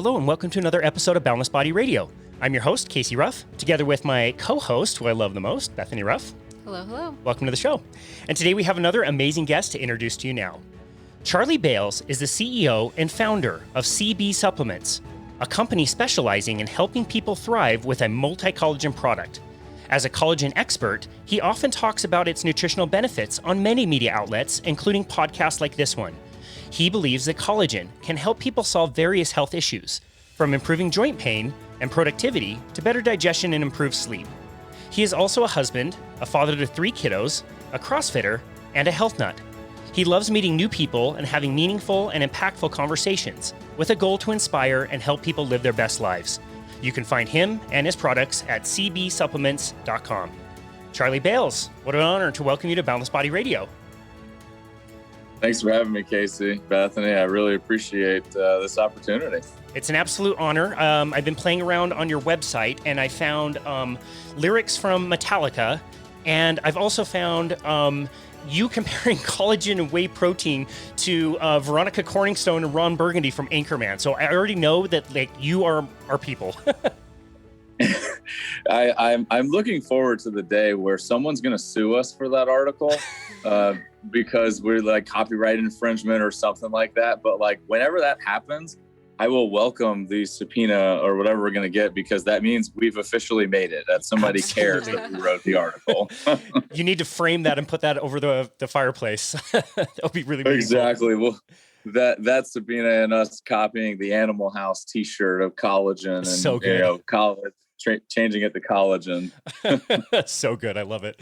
Hello and welcome to another episode of Boundless Body Radio. I'm your host, Casey Ruff, together with my co-host, who I love the most, Bethany Ruff. Hello, hello. Welcome to the show. And today we have another amazing guest to introduce to you now. Charlie Bales is the CEO and founder of CB Supplements, a company specializing in helping people thrive with a multi-collagen product. As a collagen expert, he often talks about its nutritional benefits on many media outlets, including podcasts like this one. He believes that collagen can help people solve various health issues, from improving joint pain and productivity to better digestion and improved sleep. He is also a husband, a father to 3 kiddos, a Crossfitter, and a health nut. He loves meeting new people and having meaningful and impactful conversations with a goal to inspire and help people live their best lives. You can find him and his products at cbsupplements.com. Charlie Bales, what an honor to welcome you to Boundless Body Radio. Thanks for having me, Casey. Bethany, I really appreciate this opportunity. It's an absolute honor. I've been playing around on your website and I found lyrics from Metallica, and I've also found you comparing collagen and whey protein to Veronica Corningstone and Ron Burgundy from Anchorman. So I already know that you are our people. I'm looking forward to the day where someone's going to sue us for that article because we're like copyright infringement or something like that. But like whenever that happens, I will welcome the subpoena or whatever we're going to get, because that means we've officially made it, that somebody cares that we wrote the article. You need to frame that and put that over the fireplace. That'll be really meaningful. Exactly. Well, that subpoena and us copying the Animal House T-shirt of collagen and so good. Changing it to collagen. So good. I love it.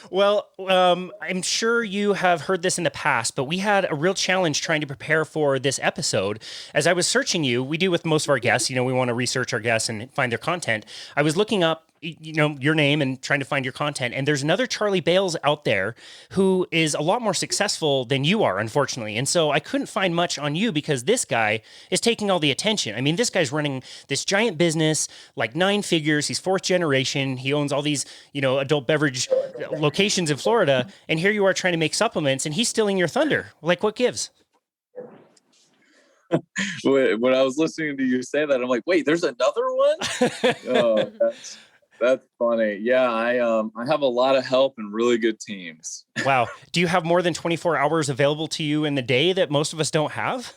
Well, I'm sure you have heard this in the past, but we had a real challenge trying to prepare for this episode. As I was searching you, we do with most of our guests, we want to research our guests and find their content. I was looking up your name and trying to find your content. And there's another Charlie Bales out there who is a lot more successful than you are, unfortunately. And so I couldn't find much on you because this guy is taking all the attention. I mean, this guy's running this giant business, like 9 figures. He's 4th generation. He owns all these, adult beverage locations in Florida. And here you are trying to make supplements and he's stealing your thunder. Like, what gives? When I was listening to you say that, I'm like, wait, there's another one? Oh, that's funny. Yeah, I have a lot of help and really good teams. Wow. Do you have more than 24 hours available to you in the day that most of us don't have?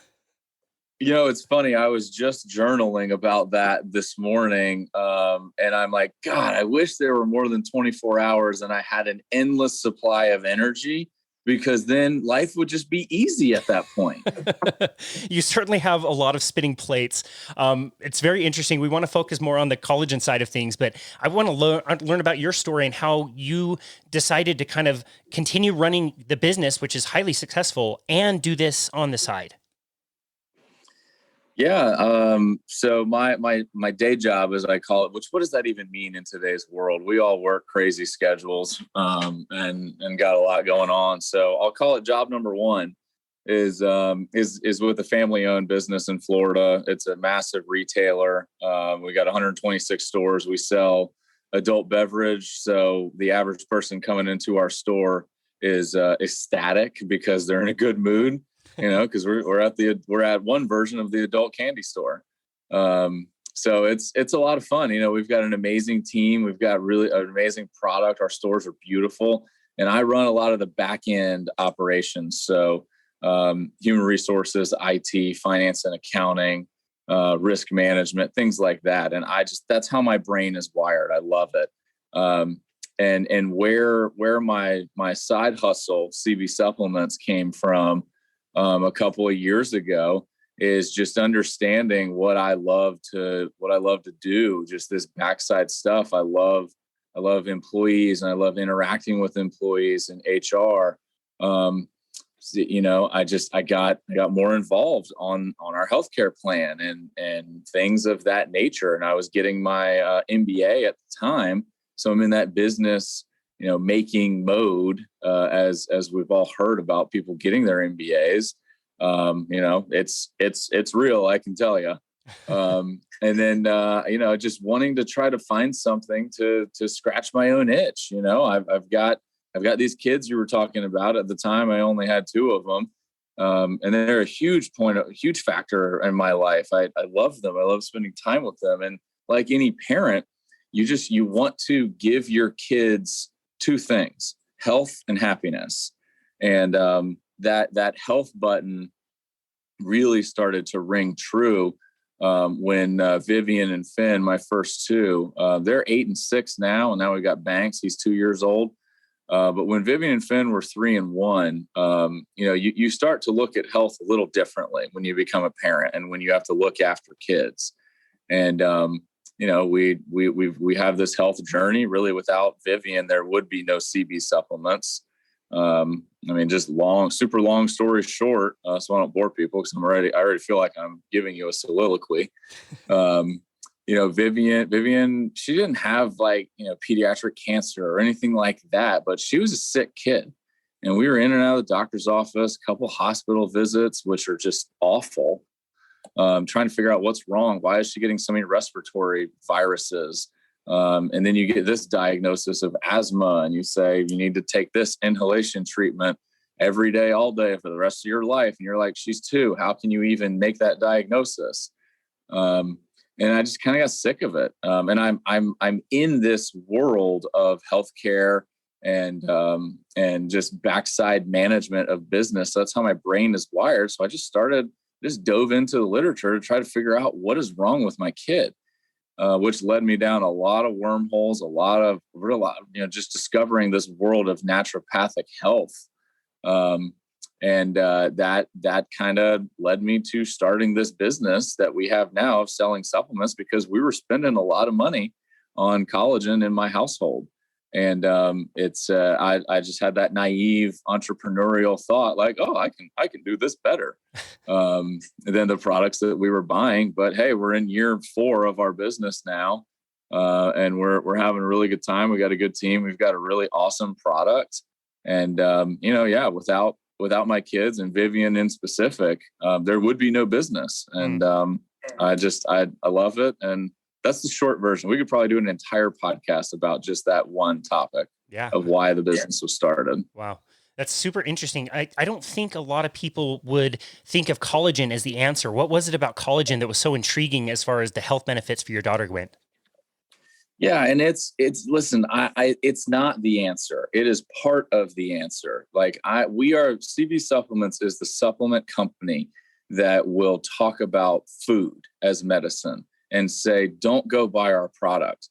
It's funny. I was just journaling about that this morning. And I'm like, God, I wish there were more than 24 hours and I had an endless supply of energy, because then life would just be easy at that point. You certainly have a lot of spinning plates. It's very interesting. We want to focus more on the collagen side of things, but I want to learn about your story and how you decided to kind of continue running the business, which is highly successful, and do this on the side. Yeah. So my day job, as I call it, what does that even mean in today's world? We all work crazy schedules, and got a lot going on. So I'll call it job number 1 is with a family owned business in Florida. It's a massive retailer. We got 126 stores. We sell adult beverage. So the average person coming into our store is ecstatic because they're in a good mood. Because we're at one version of the adult candy store. So it's a lot of fun. We've got an amazing team. We've got really an amazing product. Our stores are beautiful. And I run a lot of the back end operations. So human resources, IT, finance and accounting, risk management, things like that. And that's how my brain is wired. I love it. And where my side hustle, CB Supplements, came from a couple of years ago is just understanding what I love to do. Just this backside stuff. I love employees and I love interacting with employees and HR. I got more involved on our healthcare plan and things of that nature. And I was getting my MBA at the time. So I'm in that business making mode, as we've all heard about people getting their MBAs. It's real, I can tell you. And then, just wanting to try to find something to scratch my own itch. I've got these kids you were talking about. At the time, I only had 2 of them. And they're a huge factor in my life. I love them. I love spending time with them. And like any parent, you want to give your kids two things: health and happiness. And that health button really started to ring true when Vivian and Finn, my first two, they're 8 and 6 now. And now we got Banks. He's 2 years old. But when Vivian and Finn were 3 and 1, you start to look at health a little differently when you become a parent and when you have to look after kids. And, we have this health journey. Really, without Vivian, there would be no CB supplements. Just super long story short, so I don't bore people because I already feel like I'm giving you a soliloquy. Vivian, she didn't have pediatric cancer or anything like that, but she was a sick kid. And we were in and out of the doctor's office, a couple hospital visits, which are just awful. Trying to figure out what's wrong. Why is she getting so many respiratory viruses? And then you get this diagnosis of asthma and you say, you need to take this inhalation treatment every day, all day for the rest of your life. And you're like, she's 2. How can you even make that diagnosis? And I just kind of got sick of it. And I'm in this world of healthcare and just backside management of business. That's how my brain is wired. So I just dove into the literature to try to figure out what is wrong with my kid. Which led me down a lot of wormholes, just discovering this world of naturopathic health. That kind of led me to starting this business that we have now of selling supplements, because we were spending a lot of money on collagen in my household. And I just had that naive entrepreneurial thought like, oh, I can do this better than the products that we were buying. But hey, we're in year 4 of our business now. And we're having a really good time. We got a good team. We've got a really awesome product. And, without my kids and Vivian in specific, there would be no business. And I love it. And that's the short version. We could probably do an entire podcast about just that one topic of why the business was started. Wow. That's super interesting. I don't think a lot of people would think of collagen as the answer. What was it about collagen that was so intriguing as far as the health benefits for your daughter went? Yeah. And it's not the answer. It is part of the answer. CB Supplements is the supplement company that will talk about food as medicine and say, don't go buy our product.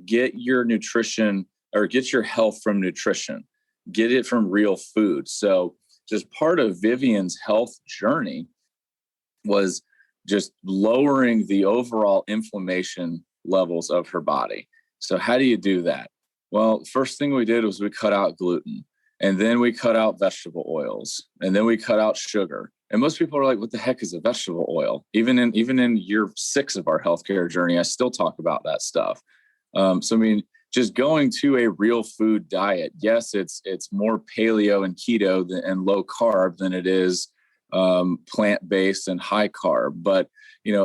Get your nutrition or get your health from nutrition, get it from real food. So just part of Vivian's health journey was just lowering the overall inflammation levels of her body. So how do you do that? Well, first thing we did was we cut out gluten, and then we cut out vegetable oils, and then we cut out sugar. And most people are like, what the heck is a vegetable oil? Even in year 6 of our healthcare journey, I still talk about that stuff. Just going to a real food diet. Yes, it's more paleo and keto and low carb than it is plant-based and high carb. But,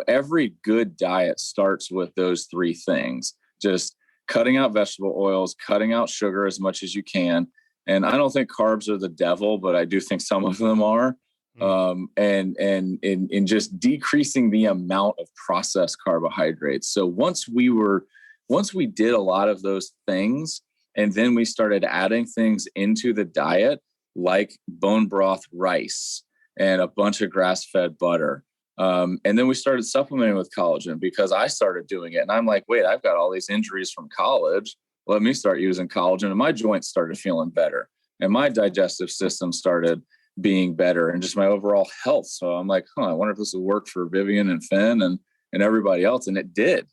every good diet starts with those 3 things. Just cutting out vegetable oils, cutting out sugar as much as you can. And I don't think carbs are the devil, but I do think some of them are. And just decreasing the amount of processed carbohydrates. So once we did a lot of those things, and then we started adding things into the diet, like bone broth rice and a bunch of grass-fed butter. And then we started supplementing with collagen because I started doing it. And I'm like, wait, I've got all these injuries from college. Let me start using collagen. And my joints started feeling better. And my digestive system started being better, and just my overall health. So I'm like, I wonder if this will work for Vivian and Finn and everybody else. And it did.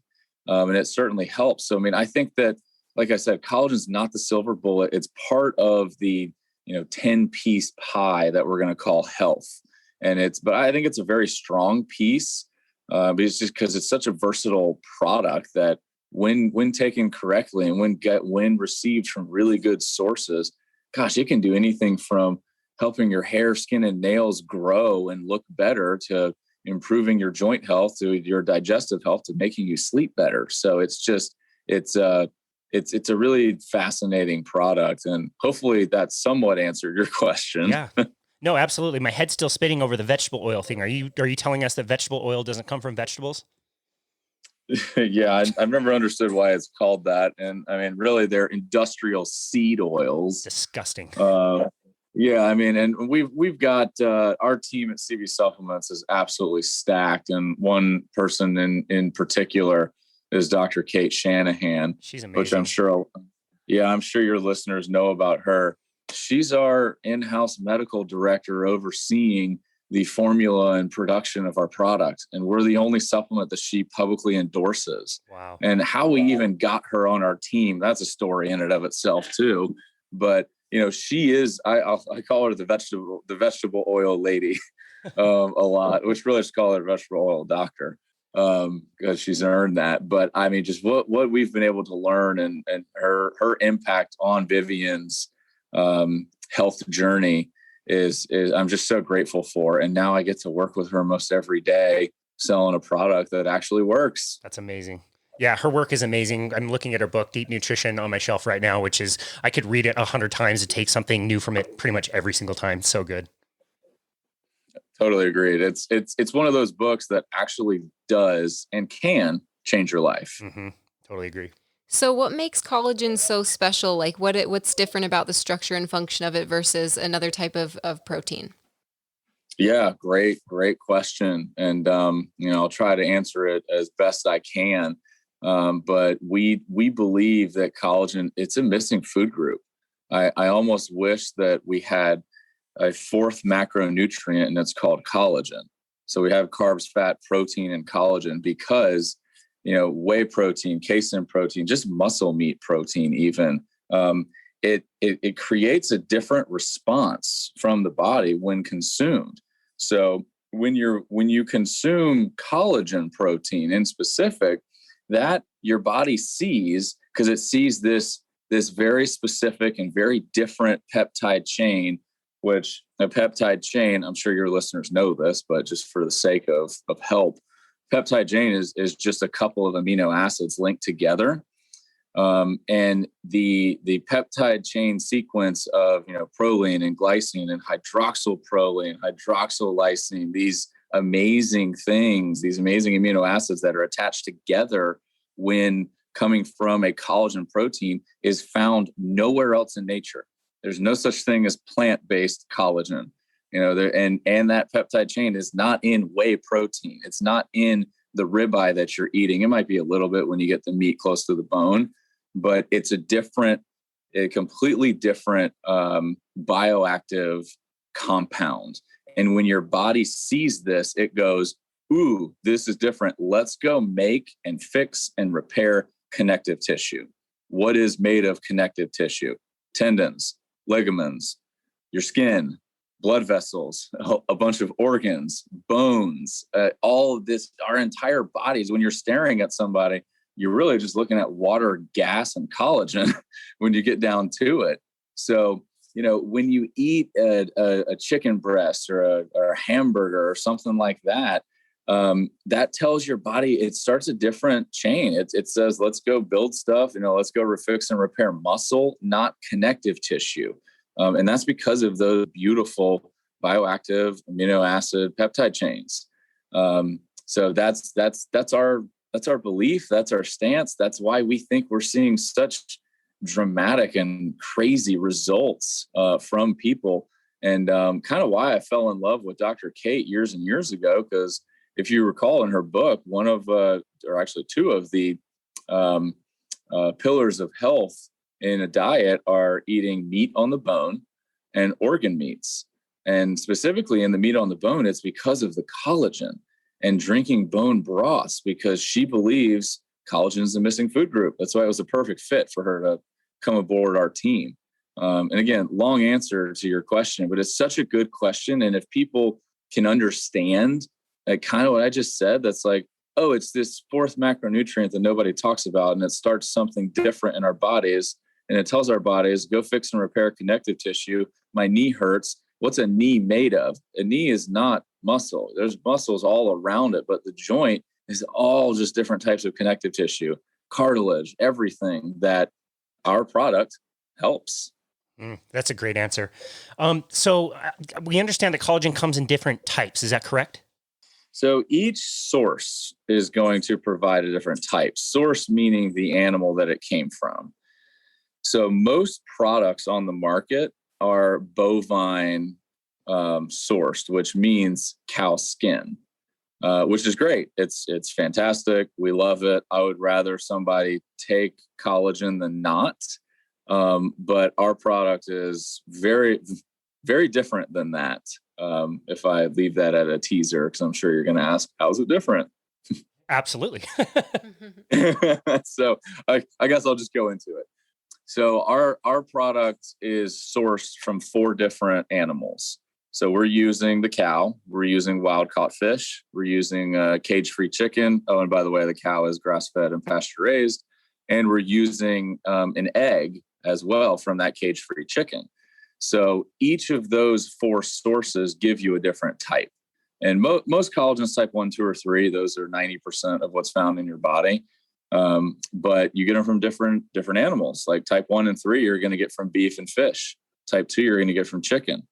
And it certainly helps. So, I think that, like I said, collagen is not the silver bullet. It's part of the, 10-piece pie that we're going to call health. But I think it's a very strong piece, but it's just because it's such a versatile product that when taken correctly and when received from really good sources, gosh, it can do anything from helping your hair, skin, and nails grow and look better to improving your joint health, to your digestive health, to making you sleep better. So it's a really fascinating product, and hopefully that somewhat answered your question. Yeah. No, absolutely. My head's still spinning over the vegetable oil thing. Are you telling us that vegetable oil doesn't come from vegetables? Yeah, I've never understood why it's called that. And I mean, really, they're industrial seed oils. Disgusting. Yeah, I mean, and we've got our team at CB Supplements is absolutely stacked, and one person in particular is Dr. Cate Shanahan, She's amazing. which I'm sure your listeners know about her. She's our in-house medical director overseeing the formula and production of our product, and we're the only supplement that she publicly endorses. Wow. And how we even got her on our team, that's a story in and of itself too. But she is, I call her the vegetable oil lady a lot, which really just call her vegetable oil doctor because she's earned that. But I mean, just what we've been able to learn and her impact on Vivian's health journey is I'm just so grateful for. And now I get to work with her almost every day selling a product that actually works. That's amazing. Yeah, her work is amazing. I'm looking at her book, Deep Nutrition, on my shelf right now, which is, I could read it 100 times and take something new from it pretty much every single time. So good. Totally agreed. It's one of those books that actually does and can change your life. Mm-hmm. Totally agree. So what makes collagen so special? Like what's different about the structure and function of it versus another type of protein? Yeah, great question. And, I'll try to answer it as best I can. But we believe that collagen, it's a missing food group. I almost wish that we had a fourth macronutrient, and it's called collagen. So we have carbs, fat, protein, and collagen because, whey protein, casein protein, just muscle meat protein, even, it creates a different response from the body when consumed. So when you consume collagen protein in specific, that your body sees, because it sees this very specific and very different peptide chain, which a peptide chain, I'm sure your listeners know this, but just for the sake of help, peptide chain is just a couple of amino acids linked together. And the peptide chain sequence of, proline and glycine and hydroxyproline, hydroxylysine, these amazing things, these amazing amino acids that are attached together when coming from a collagen protein is found nowhere else in nature. There's no such thing as plant-based collagen, and that peptide chain is not in whey protein. It's not in the ribeye that you're eating. It might be a little bit when you get the meat close to the bone, but it's a completely different bioactive compound. And when your body sees this, it goes, ooh, this is different. Let's go make and fix and repair connective tissue. What is made of connective tissue? Tendons, ligaments, your skin, blood vessels, a bunch of organs, bones, all of this, our entire bodies. When you're staring at somebody, you're really just looking at water, gas, and collagen when you get down to it. So, when you eat a chicken breast or a hamburger or something like that, that tells your body, it starts a different chain. It says, let's go build stuff, let's go refix and repair muscle, not connective tissue. And that's because of those beautiful bioactive amino acid peptide chains. So that's our belief. That's our stance. That's why we think we're seeing such dramatic and crazy results from people. And kind of why I fell in love with Dr. Cate years and years ago, because if you recall in her book, one of, or actually two of the pillars of health in a diet are eating meat on the bone and organ meats. And specifically in the meat on the bone, it's because of the collagen, and drinking bone broths because she believes collagen is the missing food group. That's why it was a perfect fit for her to come aboard our team. And again, long answer to your question, but it's such a good question. And if people can understand kind of what I just said, that's like, oh, it's this fourth macronutrient that nobody talks about, and it starts something different in our bodies. And it tells our bodies, go fix and repair connective tissue. My knee hurts. What's a knee made of? A knee is not muscle. There's muscles all around it, but the joint is all just different types of connective tissue, cartilage, everything that our product helps. That's a great answer. So we understand that collagen comes in different types. Is that correct? So each source is going to provide a different type. Source meaning the animal that it came from. So most products on the market are bovine sourced, which means cow skin, which is great. It's fantastic. We love it. I would rather somebody take collagen than not. But our product is very, very different than that. If I leave that at a teaser, because I'm sure you're going to ask, how's it different? Absolutely. So I guess I'll just go into it. So our product is sourced from 4 different animals. So we're using the cow, we're using wild caught fish, we're using cage-free chicken. Oh, and by the way, the cow is grass-fed and pasture-raised. And we're using an egg as well from that cage-free chicken. So each of those 4 sources give you a different type. And most collagens, type 1, 2, or 3, those are 90% of what's found in your body. But you get them from different animals. Like type 1 and 3, you're going to get from beef and fish. Type 2, you're going to get from chicken.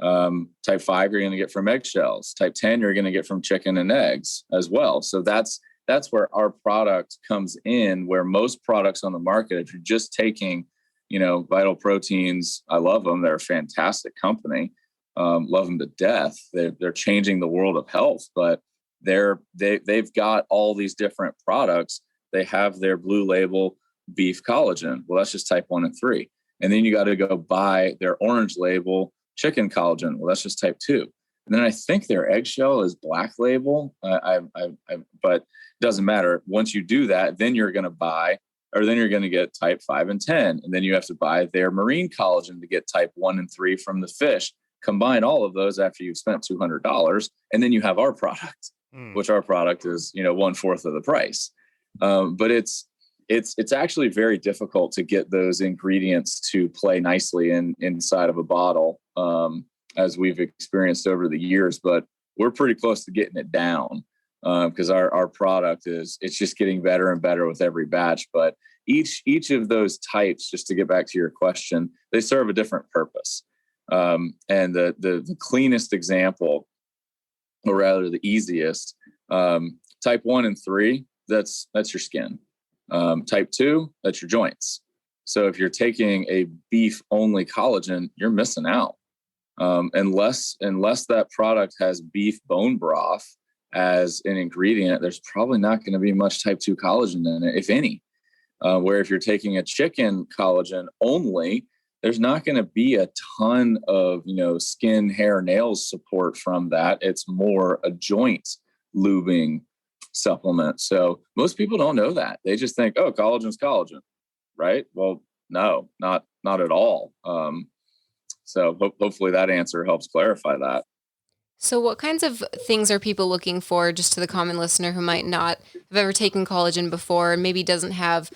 Type 5, you're going to get from eggshells. Type 10, you're going to get from chicken and eggs as well. So that's where our product comes in, where most products on the market, if you're just taking, Vital Proteins, I love them. They're a fantastic company. Love them to death. They're changing the world of health, but they've got all these different products. They have their blue label beef collagen. Well, that's just type 1 and 3. And then you got to go buy their orange label chicken collagen. Well, that's just type 2. And then I think their eggshell is black label. But it doesn't matter. Once you do that, then you're going to get type 5 and 10. And then you have to buy their marine collagen to get type 1 and 3 from the fish. Combine all of those after you've spent $200. And then you have our product, which our product is, 1/4 of the price. But it's actually very difficult to get those ingredients to play nicely inside of a bottle, as we've experienced over the years. But we're pretty close to getting it down, because our product it's just getting better and better with every batch. But each of those types, just to get back to your question, they serve a different purpose. And the cleanest example, or rather the easiest, type 1 and 3, that's your skin. Type 2, that's your joints. So if you're taking a beef only collagen, you're missing out. Unless that product has beef bone broth as an ingredient, there's probably not going to be much type 2 collagen in it, if any. Where if you're taking a chicken collagen only, there's not going to be a ton of, skin, hair, nails support from that. It's more a joint lubing supplement. So most people don't know that. They just think, oh, collagen's collagen, right? Well, no, not at all. So hopefully that answer helps clarify that. So what kinds of things are people looking for, just to the common listener who might not have ever taken collagen before and maybe doesn't have,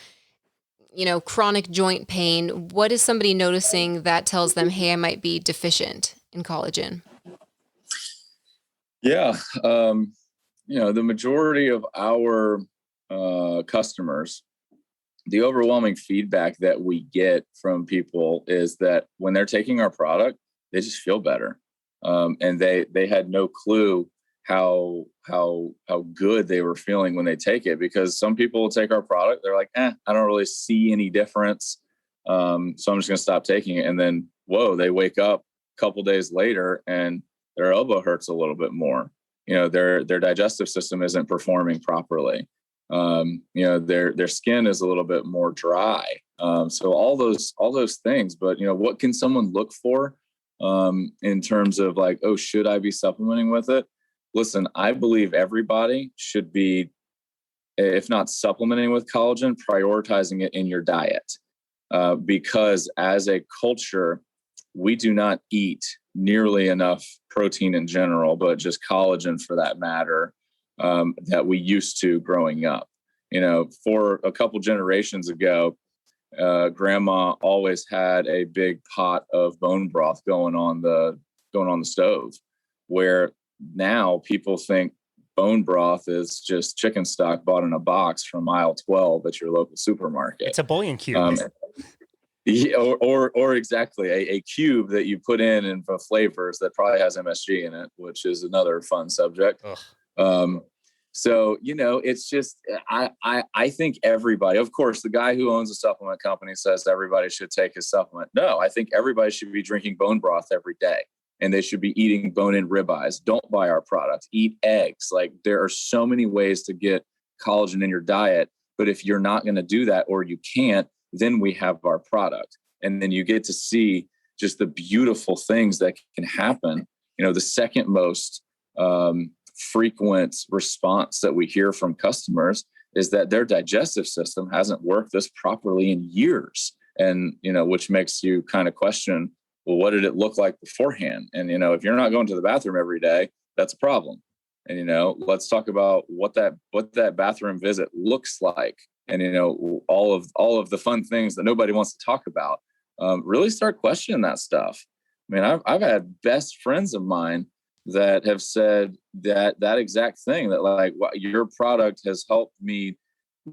chronic joint pain? What is somebody noticing that tells them, hey, I might be deficient in collagen? Yeah. The majority of our customers, the overwhelming feedback that we get from people is that when they're taking our product, they just feel better. And they had no clue how good they were feeling when they take it, because some people will take our product, they're like, I don't really see any difference. So I'm just going to stop taking it. And then, whoa, they wake up a couple days later and their elbow hurts a little bit more. Their digestive system isn't performing properly. Their skin is a little bit more dry. So all those things, but what can someone look for in terms of like, oh, should I be supplementing with it? Listen, I believe everybody should be, if not supplementing with collagen, prioritizing it in your diet, because as a culture, we do not eat nearly enough protein in general, but just collagen for that matter, that we used to growing up. For a couple generations ago, grandma always had a big pot of bone broth going on the stove, where now people think bone broth is just chicken stock bought in a box from aisle 12 at your local supermarket. It's a bouillon cube. Yeah, or exactly a cube that you put in for flavors that probably has MSG in it, which is another fun subject. Ugh. So, it's just, I think everybody, of course, the guy who owns a supplement company says everybody should take his supplement. No, I think everybody should be drinking bone broth every day, and they should be eating bone-in ribeyes. Don't buy our product, eat eggs. Like, there are so many ways to get collagen in your diet, but if you're not going to do that, or you can't, then we have our product. And then you get to see just the beautiful things that can happen. The second most frequent response that we hear from customers is that their digestive system hasn't worked this properly in years. And, which makes you kind of question, well, what did it look like beforehand? And, if you're not going to the bathroom every day, that's a problem. And, let's talk about what that bathroom visit looks like. And, all of the fun things that nobody wants to talk about, really start questioning that stuff. I mean, I've had best friends of mine that have said that exact thing, that like, your product has helped me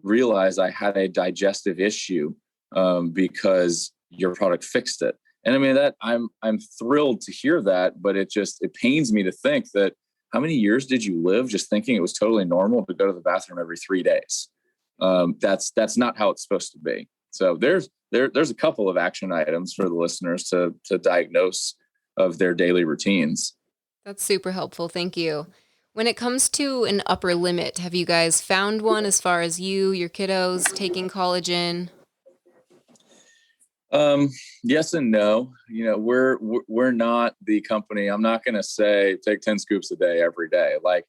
realize I had a digestive issue because your product fixed it. And I mean, that I'm thrilled to hear that, but it pains me to think that how many years did you live just thinking it was totally normal to go to the bathroom every 3 days? That's not how it's supposed to be. So there's a couple of action items for the listeners to diagnose of their daily routines. That's super helpful. Thank you. When it comes to an upper limit, have you guys found one as far as your kiddos taking collagen? Yes and no. We're not the company. I'm not going to say take 10 scoops a day every day. Like,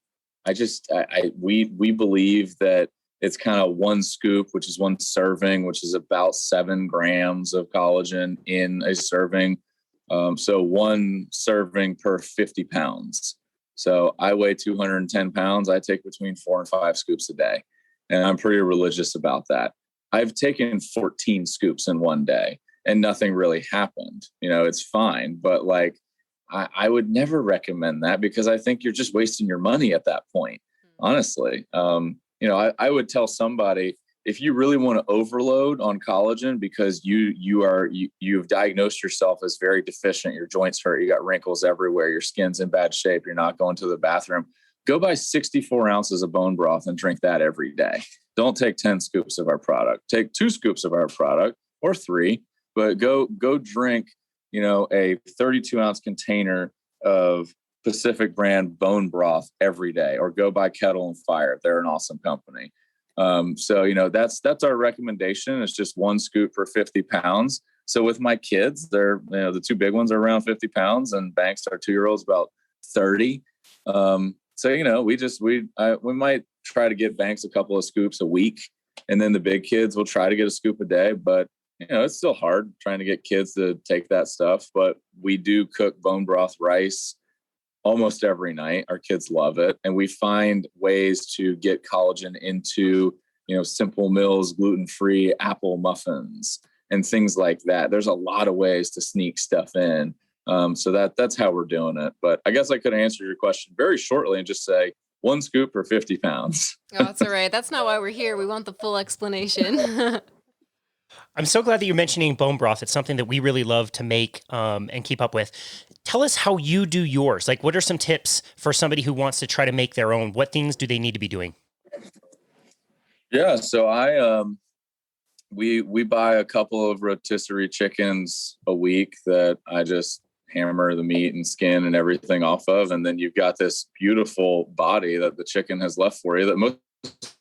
we believe that it's kind of one scoop, which is one serving, which is about 7 grams of collagen in a serving. So one serving per 50 pounds. So I weigh 210 pounds. I take between 4 and 5 scoops a day. And I'm pretty religious about that. I've taken 14 scoops in one day and nothing really happened. It's fine. But like, I would never recommend that, because I think you're just wasting your money at that point. Honestly, I would tell somebody, if you really want to overload on collagen because you've diagnosed yourself as very deficient, your joints hurt, you got wrinkles everywhere, your skin's in bad shape, you're not going to the bathroom, go buy 64 ounces of bone broth and drink that every day. Don't take 10 scoops of our product. Take 2 scoops of our product, or 3, but go drink, a 32-ounce container of Pacific brand bone broth every day, or go buy Kettle and Fire. They're an awesome company. So, that's our recommendation. It's just 1 scoop per 50 pounds. So with my kids, they're, the 2 big ones are around 50 pounds, and Banks, our 2-year-old's about 30. So, we might try to get Banks a couple of scoops a week, and then the big kids will try to get a scoop a day, but it's still hard trying to get kids to take that stuff. But we do cook bone broth rice almost every night. Our kids love it. And we find ways to get collagen into, Simple Mills, gluten-free apple muffins and things like that. There's a lot of ways to sneak stuff in. So that's how we're doing it. But I guess I could answer your question very shortly and just say 1 scoop per 50 pounds. Oh, that's all right. That's not why we're here. We want the full explanation. I'm so glad that you're mentioning bone broth. It's something that we really love to make and keep up with. Tell us how you do yours. Like, what are some tips for somebody who wants to try to make their own? What things do they need to be doing? Yeah, so we buy a couple of rotisserie chickens a week that I just hammer the meat and skin and everything off of, and then you've got this beautiful body that the chicken has left for you that most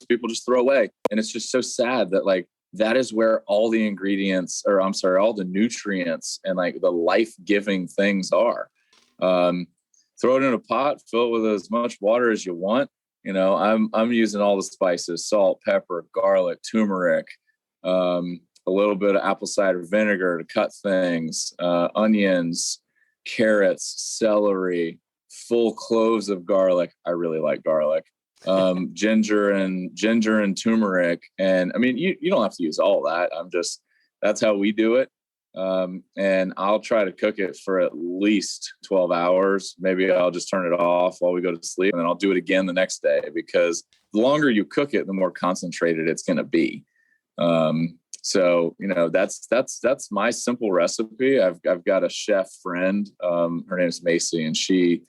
people just throw away. And it's just so sad that, like, that is where all the ingredients, all the nutrients and like the life-giving things are. Throw it in a pot, fill it with as much water as you want. I'm using all the spices: salt, pepper, garlic, turmeric, a little bit of apple cider vinegar to cut things, onions, carrots, celery, full cloves of garlic. I really like garlic. Ginger and turmeric. And I mean, you don't have to use all that. That's how we do it. And I'll try to cook it for at least 12 hours. Maybe I'll just turn it off while we go to sleep, and then I'll do it again the next day, because the longer you cook it, the more concentrated it's going to be. So, that's my simple recipe. I've got a chef friend. Her name is Macy, and she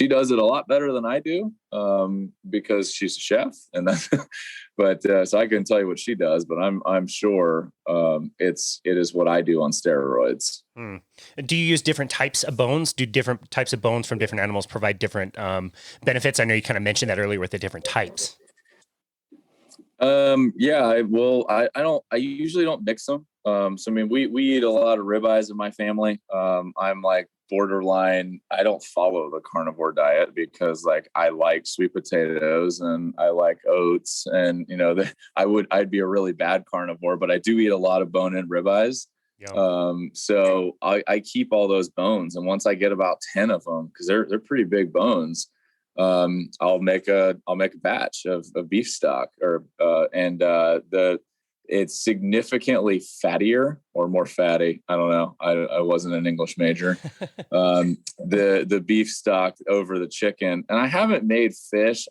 does it a lot better than I do, because she's a chef, and that's, but, so I couldn't tell you what she does, but I'm sure, it is what I do on steroids. Do you use different types of bones? Do different types of bones from different animals provide different, benefits? I know you kind of mentioned that earlier with the different types. Yeah, I usually don't mix them. So I mean, we eat a lot of ribeyes in my family. I'm like borderline. I don't follow the carnivore diet because like I like sweet potatoes and I like oats, and I'd be a really bad carnivore, but I do eat a lot of bone-in ribeyes. Yeah. So I keep all those bones, and once I get about 10 of them, because they're pretty big bones, I'll make a batch of beef stock, it's significantly fattier or more fatty. I don't know. I wasn't an English major. The beef stock over the chicken, and I haven't made fish.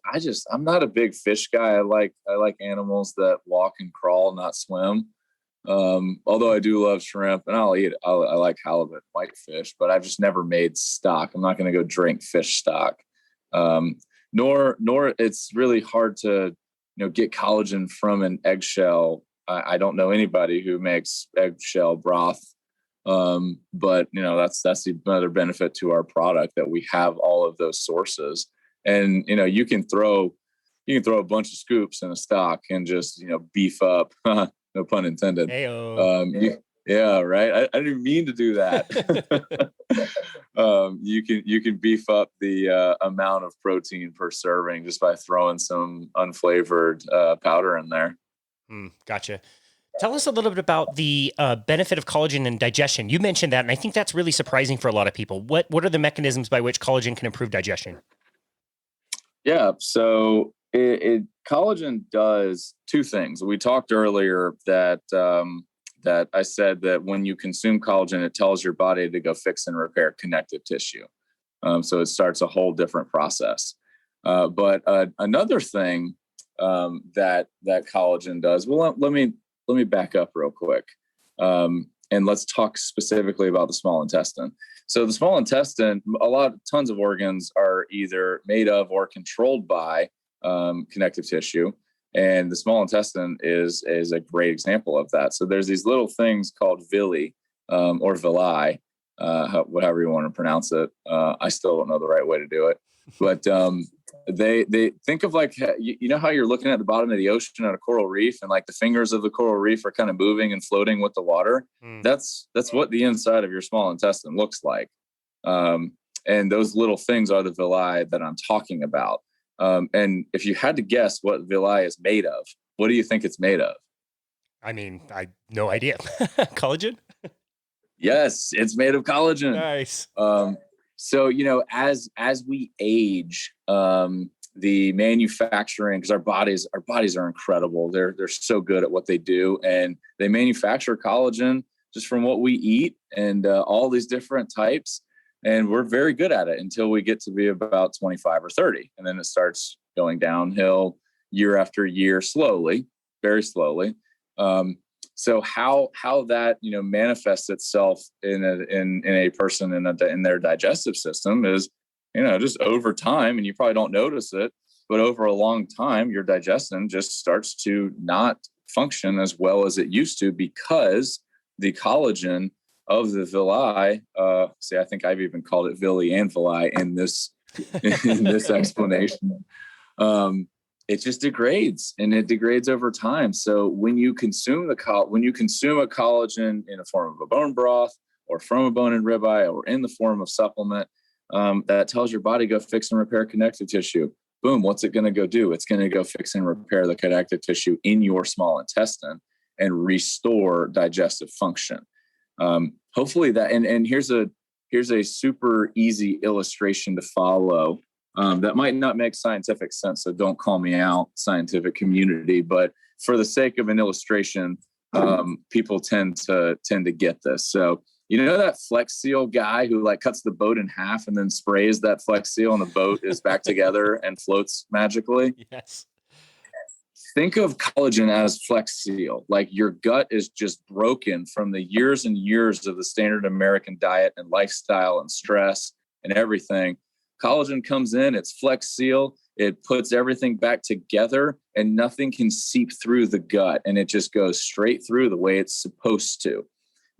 I'm not a big fish guy. I like animals that walk and crawl, not swim. Although I do love shrimp, and I'll eat it. I like halibut, whitefish, but I've just never made stock. I'm not going to go drink fish stock. Nor it's really hard to, get collagen from an eggshell. I don't know anybody who makes eggshell broth. But that's another benefit to our product, that we have all of those sources, and, you can throw a bunch of scoops in a stock and just, beef up, no pun intended. Yeah, right. I didn't mean to do that. You can beef up the amount of protein per serving just by throwing some unflavored powder in there. Gotcha. Tell us a little bit about the benefit of collagen and digestion. You mentioned that, and I think that's really surprising for a lot of people. What are the mechanisms by which collagen can improve digestion? Yeah, so collagen does two things. We talked earlier that I said that when you consume collagen, it tells your body to go fix and repair connective tissue. So it starts a whole different process. But another thing that collagen does. Well, let me back up real quick, and let's talk specifically about the small intestine. So the small intestine, tons of organs are either made of or controlled by connective tissue. And the small intestine is a great example of that. So there's these little things called villi, or villi, whatever you want to pronounce it. I still don't know the right way to do it, but they think of like, how you're looking at the bottom of the ocean at a coral reef, and like the fingers of the coral reef are kind of moving and floating with the water. That's what the inside of your small intestine looks like. And those little things are the villi that I'm talking about. And if you had to guess what villi is made of, what do you think it's made of? I mean, I no idea. Collagen? Yes, it's made of collagen. Nice. So, as we age, the manufacturing, because our bodies are incredible. They're so good at what they do, and they manufacture collagen just from what we eat, and all these different types. And we're very good at it until we get to be about 25 or 30. And then it starts going downhill year after year, slowly, very slowly. So how that, manifests itself in a person in their digestive system is, just over time, and you probably don't notice it, but over a long time, your digestion just starts to not function as well as it used to, because the collagen of the villi, I think I've even called it villi and villi in this explanation. It just degrades, and it degrades over time. So when you consume a collagen in the form of a bone broth, or from a bone-in ribeye, or in the form of supplement, that tells your body go fix and repair connective tissue. Boom, what's it going to go do? It's going to go fix and repair the connective tissue in your small intestine and restore digestive function. Hopefully that, and here's a super easy illustration to follow. That might not make scientific sense, so don't call me out, scientific community, but for the sake of an illustration, people tend to get this. So, that Flex Seal guy who like cuts the boat in half and then sprays that Flex Seal, and the boat is back together and floats magically. Yes. think of collagen as Flex Seal. Like your gut is just broken from the years and years of the standard American diet and lifestyle and stress and everything. Collagen comes in, it's Flex Seal. It puts everything back together and nothing can seep through the gut, and it just goes straight through the way it's supposed to.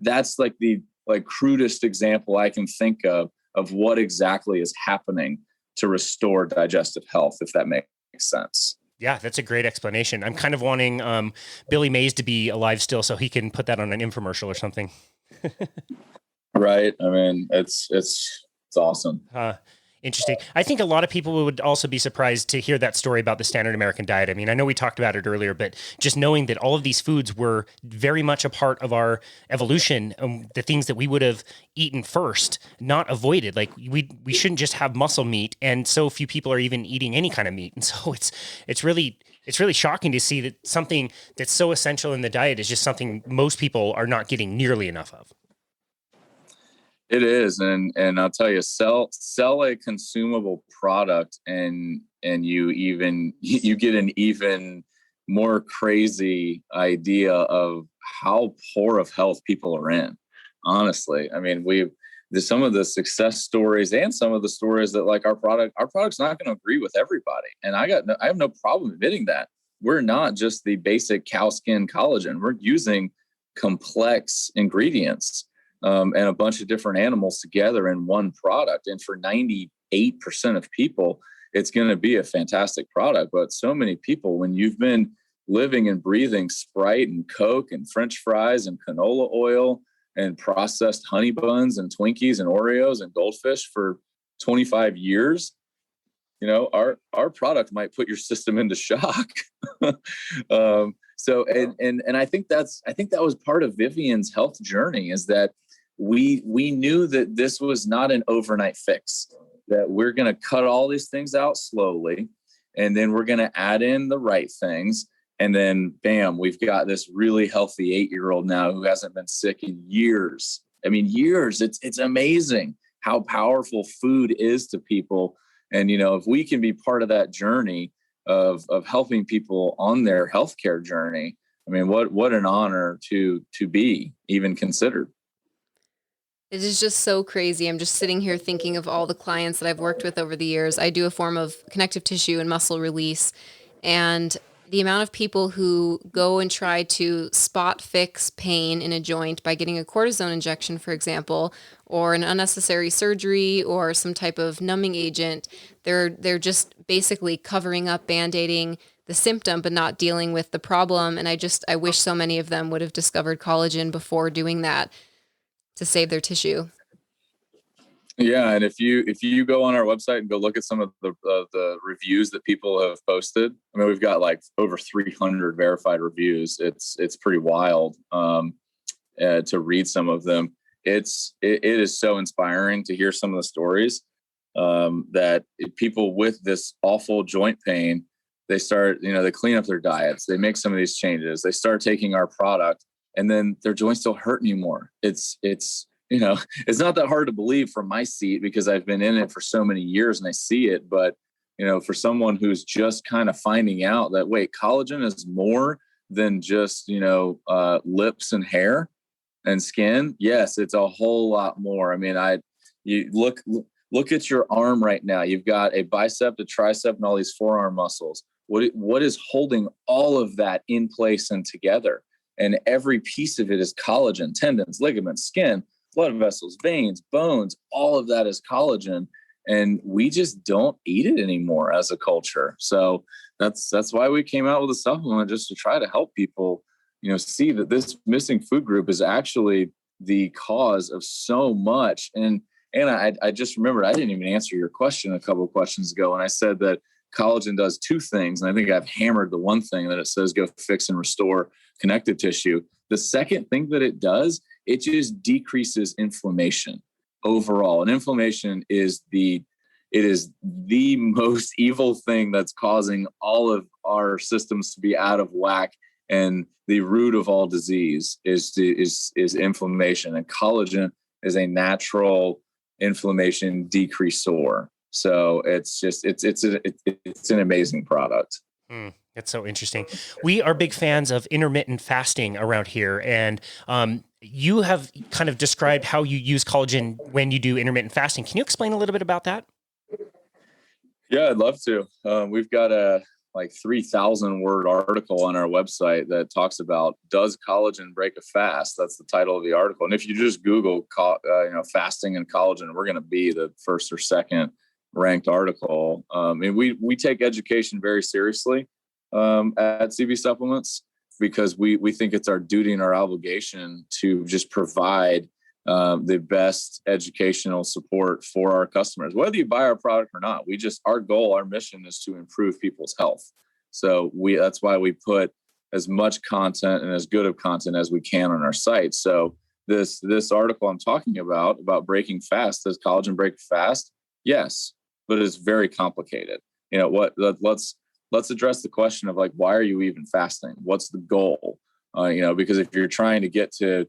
That's like the crudest example I can think of what exactly is happening to restore digestive health, if that makes sense. Yeah, that's a great explanation. I'm kind of wanting Billy Mays to be alive still so he can put that on an infomercial or something. Right. I mean, it's awesome. Interesting. I think a lot of people would also be surprised to hear that story about the standard American diet. I mean, I know we talked about it earlier, but just knowing that all of these foods were very much a part of our evolution, the things that we would have eaten first, not avoided. Like we shouldn't just have muscle meat, and so few people are even eating any kind of meat. And so it's really shocking to see that something that's so essential in the diet is just something most people are not getting nearly enough of. It is. And I'll tell you, sell a consumable product and you get an even more crazy idea of how poor of health people are in. Honestly. I mean, there's some of the success stories and some of the stories that like our product's not going to agree with everybody. And I have no problem admitting that. We're not just the basic cow skin collagen. We're using complex ingredients. And a bunch of different animals together in one product. And for 98% of people, it's going to be a fantastic product. But so many people, when you've been living and breathing Sprite and Coke and French fries and canola oil and processed honey buns and Twinkies and Oreos and Goldfish for 25 years, you know, our product might put your system into shock. So, and I think that was part of Vivian's health journey, is that we knew that this was not an overnight fix, that we're going to cut all these things out slowly, and then we're going to add in the right things. And then bam, we've got this really healthy 8-year-old now who hasn't been sick in years. I mean, years. It's amazing how powerful food is to people. And, you know, if we can be part of that journey of helping people on their healthcare journey, I mean, what an honor to be even considered. It is just so crazy. I'm just sitting here thinking of all the clients that I've worked with over the years. I do a form of connective tissue and muscle release, and the amount of people who go and try to spot fix pain in a joint by getting a cortisone injection, for example, or an unnecessary surgery or some type of numbing agent, they're just basically covering up, band-aiding the symptom, but not dealing with the problem. And I wish so many of them would have discovered collagen before doing that to save their tissue. Yeah, and if you go on our website and go look at some of the reviews that people have posted, I mean, we've got like over 300 verified reviews. It's pretty wild to read some of them. It is so inspiring to hear some of the stories that people with this awful joint pain, they start, they clean up their diets, they make some of these changes, they start taking our product, and then their joints don't hurt anymore. It's not that hard to believe from my seat because I've been in it for so many years and I see it. But, for someone who's just kind of finding out that, wait, collagen is more than just, lips and hair and skin. Yes, it's a whole lot more. I mean, you look at your arm right now. You've got a bicep, a tricep, and all these forearm muscles. What is holding all of that in place and together? And every piece of it is collagen: tendons, ligaments, skin, blood vessels, veins, bones. All of that is collagen, and we just don't eat it anymore as a culture. So that's why we came out with a supplement, just to try to help people, see that this missing food group is actually the cause of so much. And I just remembered I didn't even answer your question a couple of questions ago, and I said that collagen does two things, and I think I've hammered the one thing that it says go fix and restore connective tissue. The second thing that it does, it just decreases inflammation overall. And inflammation is the most evil thing that's causing all of our systems to be out of whack. And the root of all disease is inflammation. And collagen is a natural inflammation decreasor. So it's an amazing product. That's so interesting. We are big fans of intermittent fasting around here. And you have kind of described how you use collagen when you do intermittent fasting. Can you explain a little bit about that? Yeah, I'd love to. We've got a 3,000 word article on our website that talks about, does collagen break a fast? That's the title of the article. And if you just Google, fasting and collagen, we're going to be the first or second ranked article. And we take education very seriously at CB Supplements, because we think it's our duty and our obligation to just provide the best educational support for our customers, whether you buy our product or not. Our mission is to improve people's health. So that's why we put as much content and as good of content as we can on our site. So this article I'm talking about breaking fast, does collagen break fast? Yes, but it's very complicated. Let's address the question of why are you even fasting? What's the goal? Because if you're trying to get to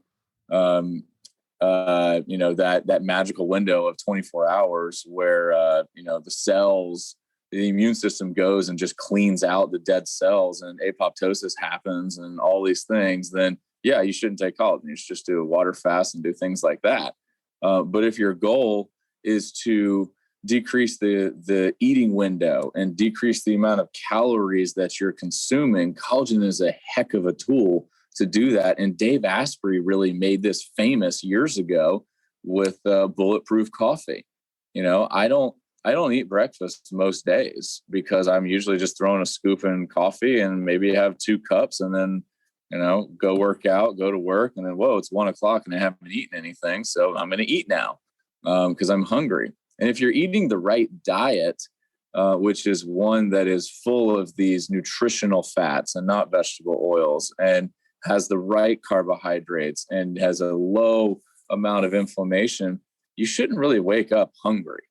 that magical window of 24 hours where, the cells, the immune system goes and just cleans out the dead cells and apoptosis happens and all these things, then yeah, you shouldn't take collagen. You should just do a water fast and do things like that. But if your goal is to decrease the eating window and decrease the amount of calories that you're consuming, collagen is a heck of a tool to do that. And Dave Asprey really made this famous years ago with bulletproof coffee. I don't eat breakfast most days because I'm usually just throwing a scoop in coffee and maybe have 2 cups and then, go work out, go to work. And then, whoa, it's 1:00 and I haven't eaten anything. So I'm going to eat now because I'm hungry. And if you're eating the right diet, which is one that is full of these nutritional fats and not vegetable oils, and has the right carbohydrates and has a low amount of inflammation, you shouldn't really wake up hungry.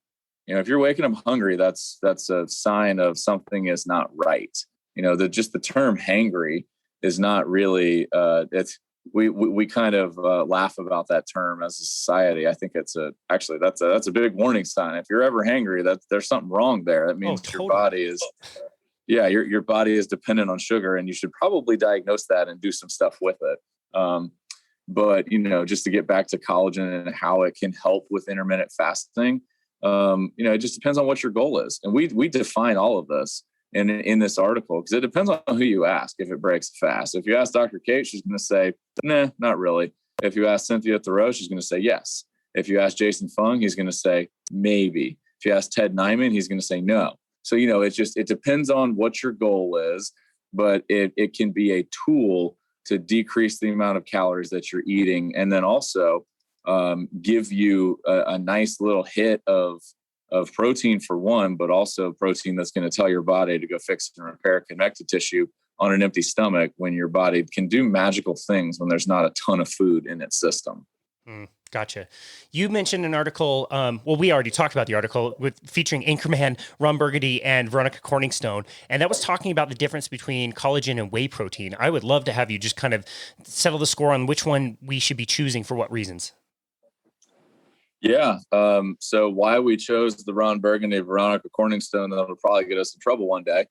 If you're waking up hungry, that's a sign of something is not right. The term hangry is not really, we kind of laugh about that term as a society. I think that's a big warning sign. If you're ever hangry, there's something wrong there. That means your body is, your body is dependent on sugar, and you should probably diagnose that and do some stuff with it. But just to get back to collagen and how it can help with intermittent fasting, it just depends on what your goal is. And we define all of this in this article, because it depends on who you ask if it breaks fast. If you ask Dr. Cate, she's going to say, nah, not really. If you ask Cynthia Thoreau, she's going to say yes. If you ask Jason Fung, he's going to say maybe. If you ask Ted Nyman, he's going to say no. So, it depends on what your goal is, but it can be a tool to decrease the amount of calories that you're eating. And then also give you a nice little hit of protein for one, but also protein that's going to tell your body to go fix and repair connective tissue on an empty stomach, when your body can do magical things when there's not a ton of food in its system. Gotcha. You mentioned an article. We already talked about the article featuring Anchorman, Ron Burgundy, and Veronica Corningstone, and that was talking about the difference between collagen and whey protein. I would love to have you just kind of settle the score on which one we should be choosing for what reasons. Yeah. So why we chose the Ron Burgundy, Veronica Corningstone, that'll probably get us in trouble one day,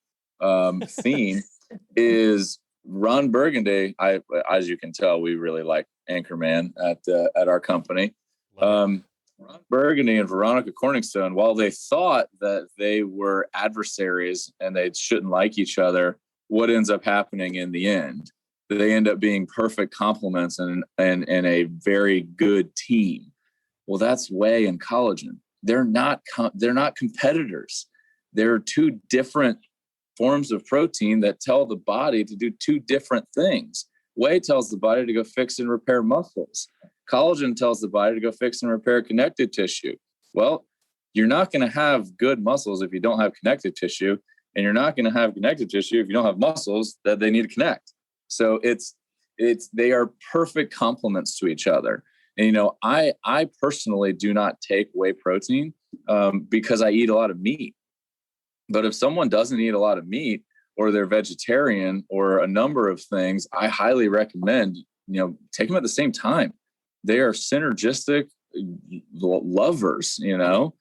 theme is Ron Burgundy. As you can tell, we really like Anchorman at our company. Ron Burgundy and Veronica Corningstone, while they thought that they were adversaries and they shouldn't like each other, what ends up happening in the end? They end up being perfect complements and a very good team. Well, that's whey and collagen. They're not competitors. They're 2 different forms of protein that tell the body to do 2 different things. Whey tells the body to go fix and repair muscles. Collagen tells the body to go fix and repair connective tissue. Well, you're not going to have good muscles if you don't have connective tissue, and you're not going to have connective tissue if you don't have muscles that they need to connect. So they are perfect complements to each other. And, I personally do not take whey protein because I eat a lot of meat. But if someone doesn't eat a lot of meat, or they're vegetarian, or a number of things, I highly recommend, take them at the same time. They are synergistic lovers, and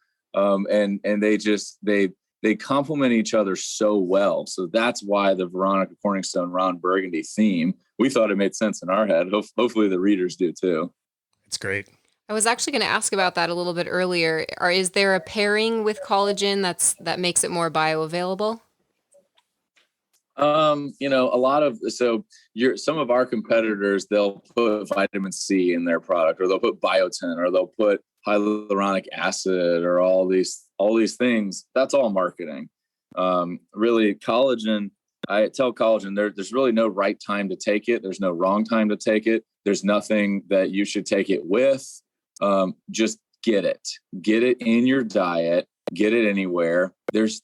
they they complement each other so well. So that's why the Veronica Corningstone, Ron Burgundy theme, we thought it made sense in our head. Hopefully the readers do too. It's great. I was actually going to ask about that a little bit earlier. Is there a pairing with collagen that makes it more bioavailable? Some of our competitors, they'll put vitamin C in their product, or they'll put biotin, or they'll put hyaluronic acid, or all these things. That's all marketing. Really, collagen, I tell collagen there's really no right time to take it. There's no wrong time to take it. There's nothing that you should take it with. Just get it in your diet, get it anywhere. There's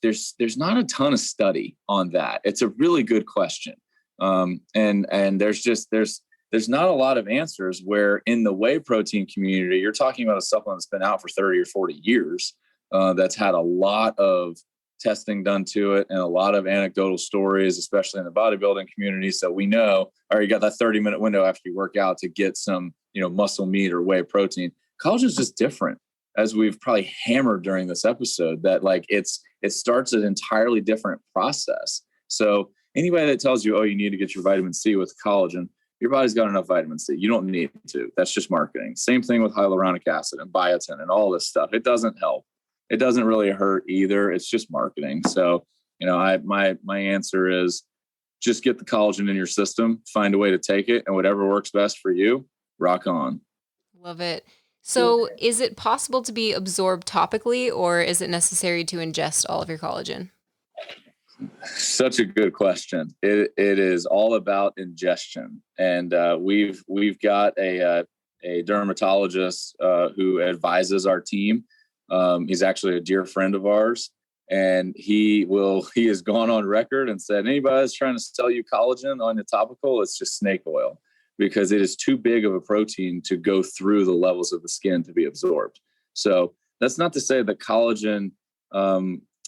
not a ton of study on that. It's a really good question. And there's not a lot of answers, where in the whey protein community, you're talking about a supplement that's been out for 30 or 40 years, that's had a lot of testing done to it and a lot of anecdotal stories, especially in the bodybuilding community. So we know, all right, you got that 30-minute window after you work out to get some, muscle meat or whey protein. Collagen is just different, as we've probably hammered during this episode, that it starts an entirely different process. So anybody that tells you, oh, you need to get your vitamin C with collagen, your body's got enough vitamin C. You don't need to. That's just marketing. Same thing with hyaluronic acid and biotin and all this stuff. It doesn't help. It doesn't really hurt either. It's just marketing. So, my answer is just get the collagen in your system, find a way to take it, and whatever works best for you, rock on. Love it. So is it possible to be absorbed topically, or is it necessary to ingest all of your collagen? Such a good question. It is all about ingestion. And we've got a dermatologist who advises our team. He's actually a dear friend of ours, and he has gone on record and said, anybody that's trying to sell you collagen on the topical, it's just snake oil, because it is too big of a protein to go through the levels of the skin to be absorbed. So that's not to say that collagen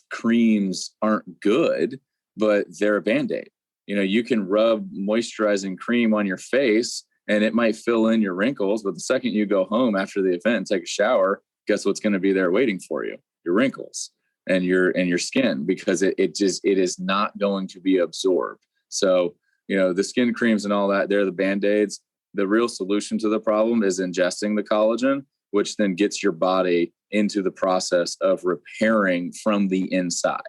creams aren't good, but they're a Band-Aid. You can rub moisturizing cream on your face and it might fill in your wrinkles, but the second you go home after the event and take a shower, guess what's going to be there waiting for you? Your wrinkles and your skin, because it is not going to be absorbed. So, the skin creams and all that, they're the Band-Aids. The real solution to the problem is ingesting the collagen, which then gets your body into the process of repairing from the inside,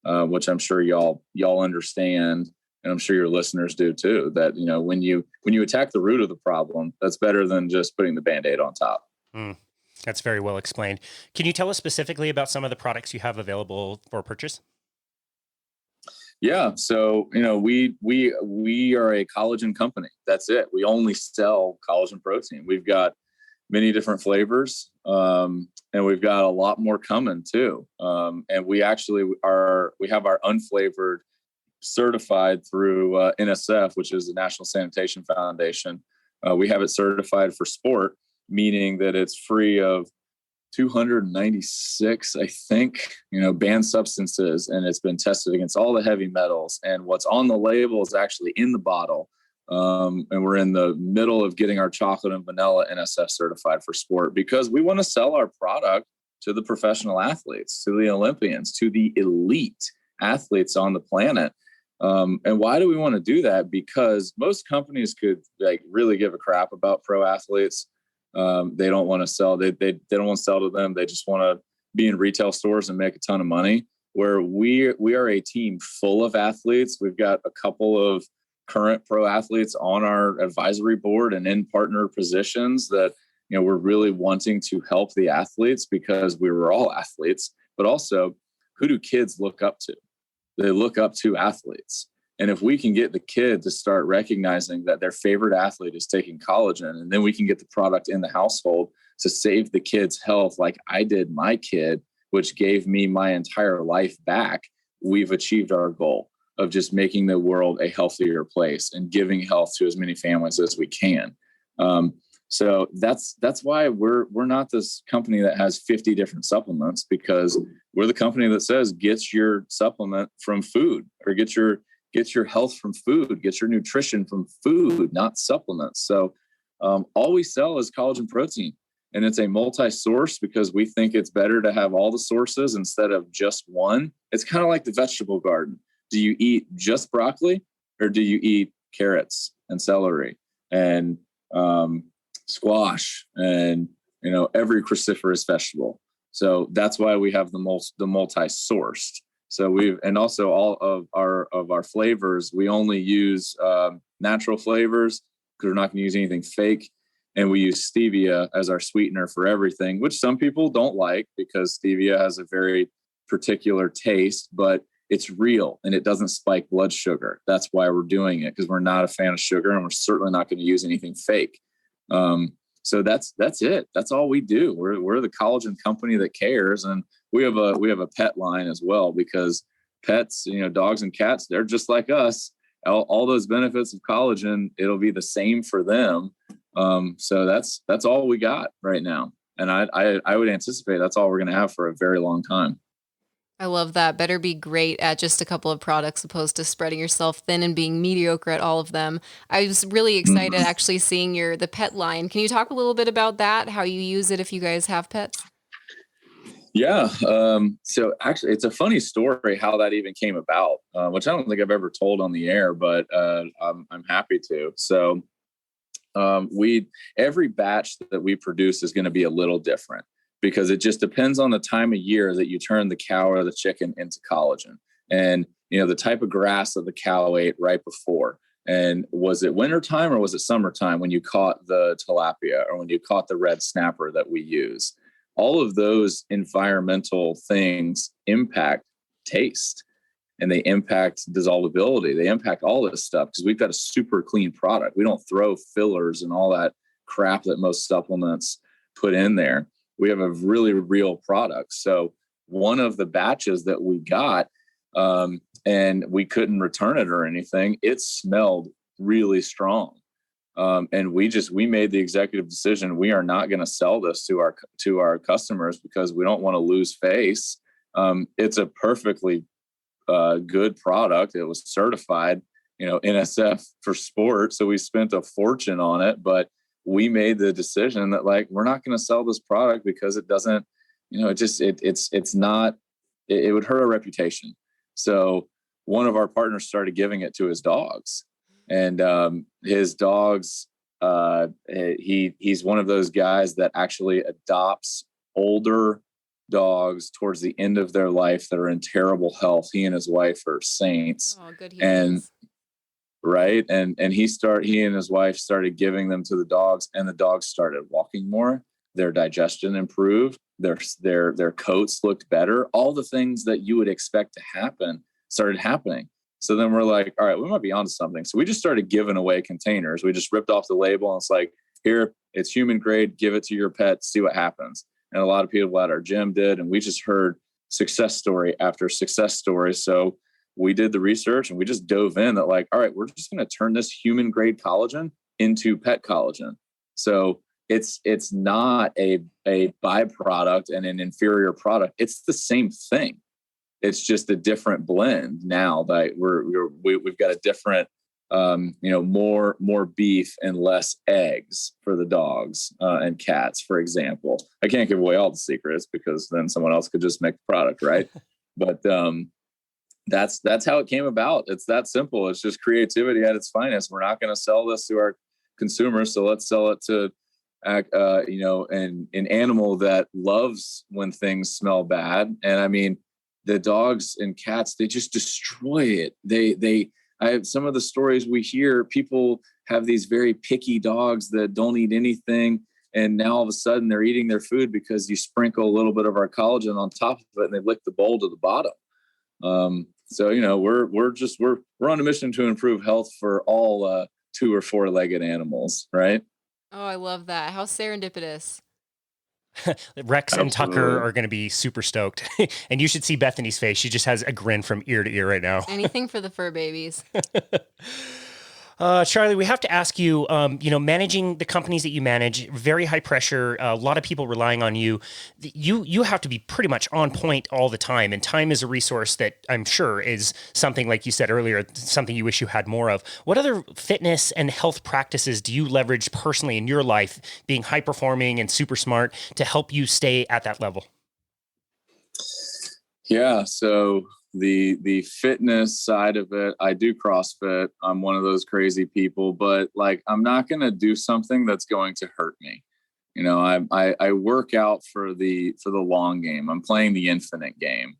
which I'm sure y'all understand, and I'm sure your listeners do too, that, when you attack the root of the problem, that's better than just putting the Band-Aid on top. That's very well explained. Can you tell us specifically about some of the products you have available for purchase? Yeah. So, we are a collagen company. That's it. We only sell collagen protein. We've got many different flavors, and we've got a lot more coming too. And we have our unflavored certified through NSF, which is the National Sanitation Foundation. We have it certified for sport, meaning that it's free of 296, I think, banned substances, and it's been tested against all the heavy metals. And what's on the label is actually in the bottle. And we're in the middle of getting our chocolate and vanilla NSF certified for sport, because we want to sell our product to the professional athletes, to the Olympians, to the elite athletes on the planet. And why do we want to do that? Because most companies could really give a crap about pro athletes. They don't want to sell. They don't want to sell to them. They just want to be in retail stores and make a ton of money. Where we are a team full of athletes. We've got a couple of current pro athletes on our advisory board and in partner positions that, we're really wanting to help the athletes, because we were all athletes. But also, who do kids look up to? They look up to athletes. And if we can get the kid to start recognizing that their favorite athlete is taking collagen, and then we can get the product in the household to save the kid's health, like I did my kid, which gave me my entire life back, we've achieved our goal of just making the world a healthier place and giving health to as many families as we can. So that's why we're not this company that has 50 different supplements, because we're the company that says, get your supplement from food, or get your health from food, get your nutrition from food, not supplements. So all we sell is collagen protein. and it's a multi-source because we think it's better to have all the sources instead of just one. It's kind of like the vegetable garden. Do you eat just broccoli, or do you eat carrots and celery and squash and, every cruciferous vegetable? So that's why we have the multi-sourced. So and also all of our flavors, we only use natural flavors because we're not going to use anything fake. And we use stevia as our sweetener for everything, which some people don't like because stevia has a very particular taste, but it's real and it doesn't spike blood sugar. That's why we're doing it, because we're not a fan of sugar, and we're certainly not going to use anything fake. So that's it. That's all we do. We're the collagen company that cares, and we have a pet line as well, because pets, dogs and cats, they're just like us. All those benefits of collagen, it'll be the same for them. So that's all we got right now, and I would anticipate that's all we're going to have for a very long time. I love that. Better be great at just a couple of products opposed to spreading yourself thin and being mediocre at all of them. I was really excited actually seeing the pet line. Can you talk a little bit about that? How you use it if you guys have pets? Yeah. So actually, it's a funny story how that even came about, which I don't think I've ever told on the air, but I'm happy to. So every batch that we produce is going to be a little different, because it just depends on the time of year that you turn the cow or the chicken into collagen, and the type of grass that the cow ate right before. And was it wintertime or was it summertime when you caught the tilapia or when you caught the red snapper that we use? All of those environmental things impact taste, and they impact dissolvability. They impact all this stuff because we've got a super clean product. We don't throw fillers and all that crap that most supplements put in there. We have a really real product. So one of the batches that we got, and we couldn't return it or anything, it smelled really strong. And we made the executive decision. We are not going to sell this to our customers because we don't want to lose face. It's a perfectly good product. It was certified, NSF for sport. So we spent a fortune on it, but we made the decision that we're not going to sell this product because it doesn't, it's not, it would hurt our reputation. So one of our partners started giving it to his dogs, and his dogs, he's one of those guys that actually adopts older dogs towards the end of their life that are in terrible health. He and his wife are saints. Oh, good humans. Right. And he and his wife started giving them to the dogs, and the dogs started walking more. Their digestion improved. Their coats looked better. All the things that you would expect to happen started happening. So then we're like, all right, we might be onto something. So we just started giving away containers. We just ripped off the label, and it's like, here, it's human grade. Give it to your pet. See what happens. And a lot of people at our gym did. And we just heard success story after success story. So we did the research, and we just dove in that all right, we're just going to turn this human grade collagen into pet collagen. So it's not a byproduct and an inferior product. It's the same thing. It's just a different blend now that we've got a different, more beef and less eggs for the dogs and cats, for example. I can't give away all the secrets because then someone else could just make the product, right? But that's how it came about. It's that simple. It's just creativity at its finest. We're not going to sell this to our consumers, so let's sell it to an animal that loves when things smell bad. And I mean, the dogs and cats, they just destroy it. I have some of the stories we hear, people have these very picky dogs that don't eat anything, and now all of a sudden they're eating their food because you sprinkle a little bit of our collagen on top of it, and they lick the bowl to the bottom. So we're on a mission to improve health for all 2 or 4-legged animals, right? Oh, I love that. How serendipitous. Rex and Tucker are going to be super stoked. And you should see Bethany's face. She just has a grin from ear to ear right now. Anything for the fur babies. Charlie, we have to ask you, managing the companies that you manage, very high pressure, a lot of people relying on you. You have to be pretty much on point all the time. And time is a resource that I'm sure is something, like you said earlier, something you wish you had more of. What other fitness and health practices do you leverage personally in your life, being high performing and super smart, to help you stay at that level? Yeah. So the fitness side of it, I do CrossFit. I'm one of those crazy people, but like, I'm not going to do something that's going to hurt me. I work out for the long game. I'm playing the infinite game.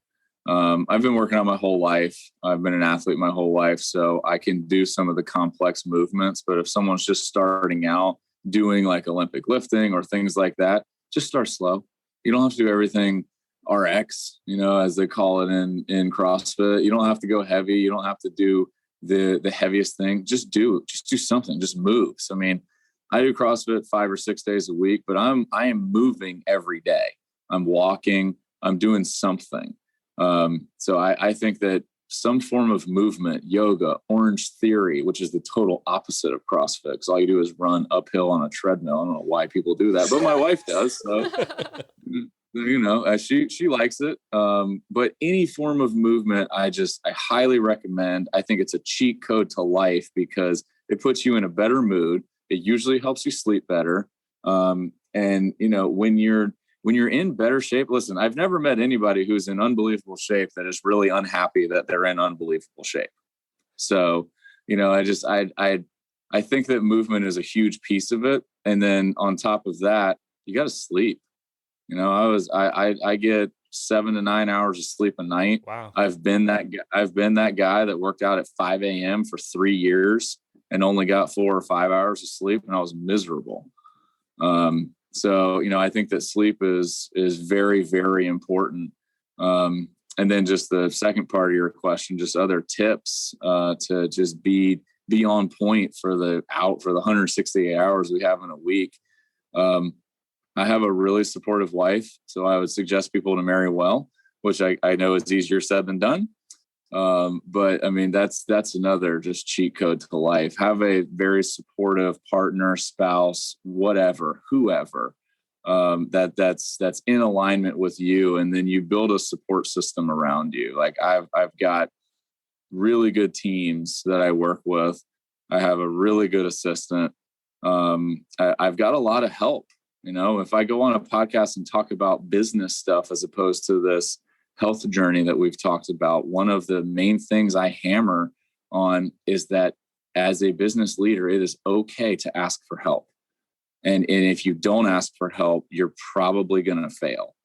I've been working out my whole life. I've been an athlete my whole life, so I can do some of the complex movements. But if someone's just starting out doing like Olympic lifting or things like that, just start slow. You don't have to do everything RX, as they call it in CrossFit. You don't have to go heavy. You don't have to do the heaviest thing. Just do something, just moves. I mean, I do CrossFit 5 or 6 days a week, but I am moving every day. I'm walking, I'm doing something. So I think that some form of movement, yoga, Orange Theory, which is the total opposite of CrossFit, because all you do is run uphill on a treadmill. I don't know why people do that, but my wife does. So she likes it. But any form of movement, I highly recommend. I think it's a cheat code to life because it puts you in a better mood. It usually helps you sleep better. And when you're in better shape, listen, I've never met anybody who's in unbelievable shape that is really unhappy that they're in unbelievable shape. So, I think that movement is a huge piece of it. And then on top of that, you got to sleep. I get 7 to 9 hours of sleep a night. Wow. I've been that guy that worked out at 5 a.m. for 3 years and only got 4 or 5 hours of sleep, and I was miserable. So, I think that sleep is very, very important. And then just the second part of your question, just other tips to just be on point for the 168 hours we have in a week. I have a really supportive wife, so I would suggest people to marry well, which I know is easier said than done. But I mean, that's another just cheat code to life. Have a very supportive partner, spouse, whoever, that's in alignment with you. And then you build a support system around you. Like I've got really good teams that I work with. I have a really good assistant. I've got a lot of help. If I go on a podcast and talk about business stuff, as opposed to this health journey that we've talked about, one of the main things I hammer on is that as a business leader, it is okay to ask for help. And if you don't ask for help, you're probably going to fail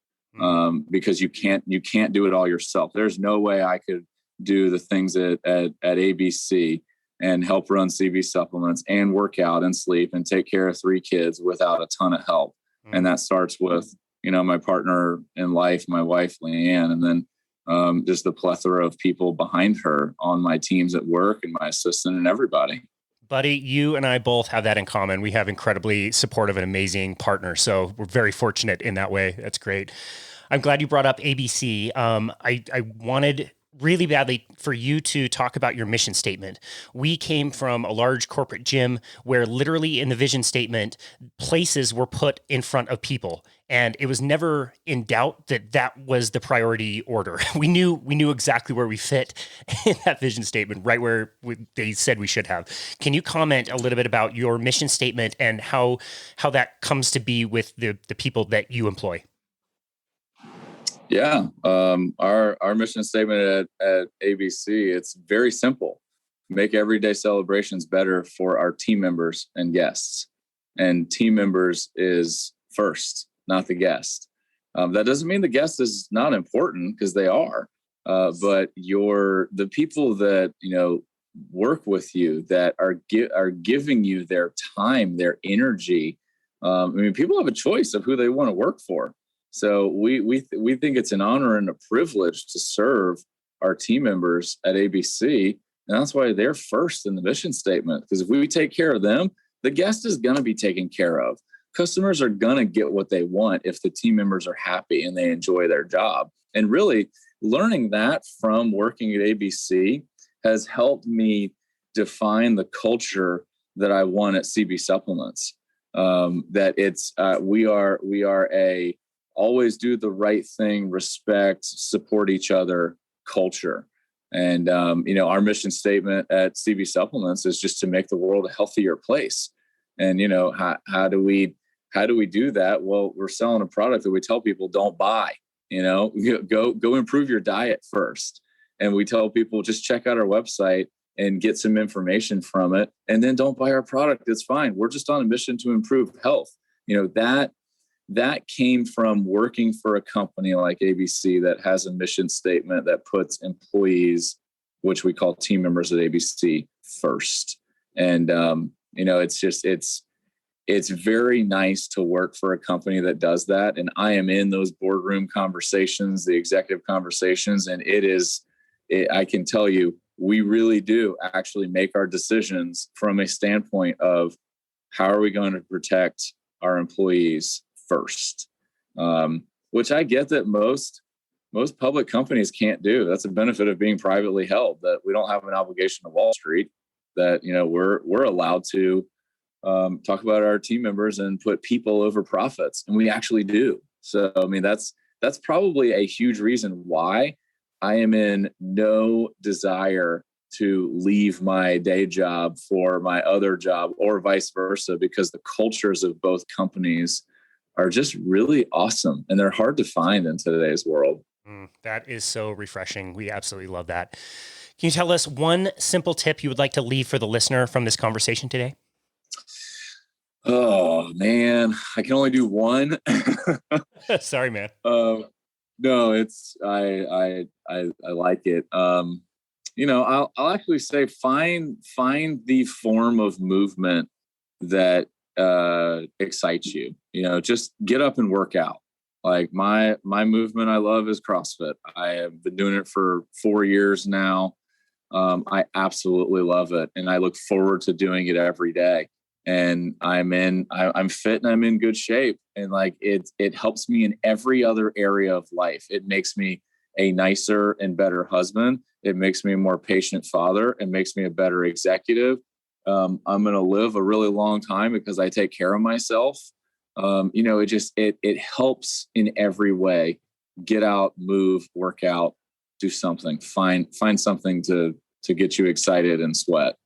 because you can't do it all yourself. There's no way I could do the things at ABC and help run CB supplements and work out and sleep and take care of 3 kids without a ton of help. And that starts with, my partner in life, my wife, Leanne, and then just the plethora of people behind her on my teams at work and my assistant and everybody. Buddy, you and I both have that in common. We have incredibly supportive and amazing partners. So we're very fortunate in that way. That's great. I'm glad you brought up ABC. I wanted really badly for you to talk about your mission statement. We came from a large corporate gym where literally in the vision statement, places were put in front of people. And it was never in doubt that was the priority order. We knew exactly where we fit in that vision statement, right where they said we should have. Can you comment a little bit about your mission statement and how that comes to be with the people that you employ? Yeah. Our mission statement at ABC, it's very simple. Make everyday celebrations better for our team members and guests. And team members is first, not the guest. That doesn't mean the guest is not important, because they are. But the people that, work with you, that are giving you their time, their energy. People have a choice of who they want to work for. So we think it's an honor and a privilege to serve our team members at ABC. And that's why they're first in the mission statement, because if we take care of them, the guest is going to be taken care of. Customers are going to get what they want if the team members are happy and they enjoy their job. And really learning that from working at ABC has helped me define the culture that I want at CB Supplements. That it's we are a always do the right thing, respect, support each other culture. And our mission statement at CB Supplements is just to make the world a healthier place. And how do we do that? Well, we're selling a product that we tell people don't buy. Go improve your diet first. And we tell people just check out our website and get some information from it, and then don't buy our product. It's fine. We're just on a mission to improve health. That came from working for a company like ABC that has a mission statement that puts employees, which we call team members at ABC, first. And it's very nice to work for a company that does that. And I am in those boardroom conversations, the executive conversations, and I can tell you, we really do actually make our decisions from a standpoint of how are we going to protect our employees first, which I get that most public companies can't do. That's a benefit of being privately held, that we don't have an obligation to Wall Street, that we're allowed to talk about our team members and put people over profits, and we actually do. So I mean, that's probably a huge reason why I am in no desire to leave my day job for my other job or vice versa, because the cultures of both companies are just really awesome, and they're hard to find in today's world. That is so refreshing. We absolutely love that. Can you tell us one simple tip you would like to leave for the listener from this conversation today? Oh man, I can only do one. Sorry, man. No, I like it. I'll actually say find the form of movement that excites you. Just get up and work out. Like my movement I love is CrossFit. I have been doing it for 4 years now. I absolutely love it, and I look forward to doing it every day. And I'm fit and I'm in good shape. And like, it helps me in every other area of life. It makes me a nicer and better husband. It makes me a more patient father. It makes me a better executive. I'm going to live a really long time because I take care of myself. It helps in every way. Get out, move, work out, do something, find something to get you excited and sweat.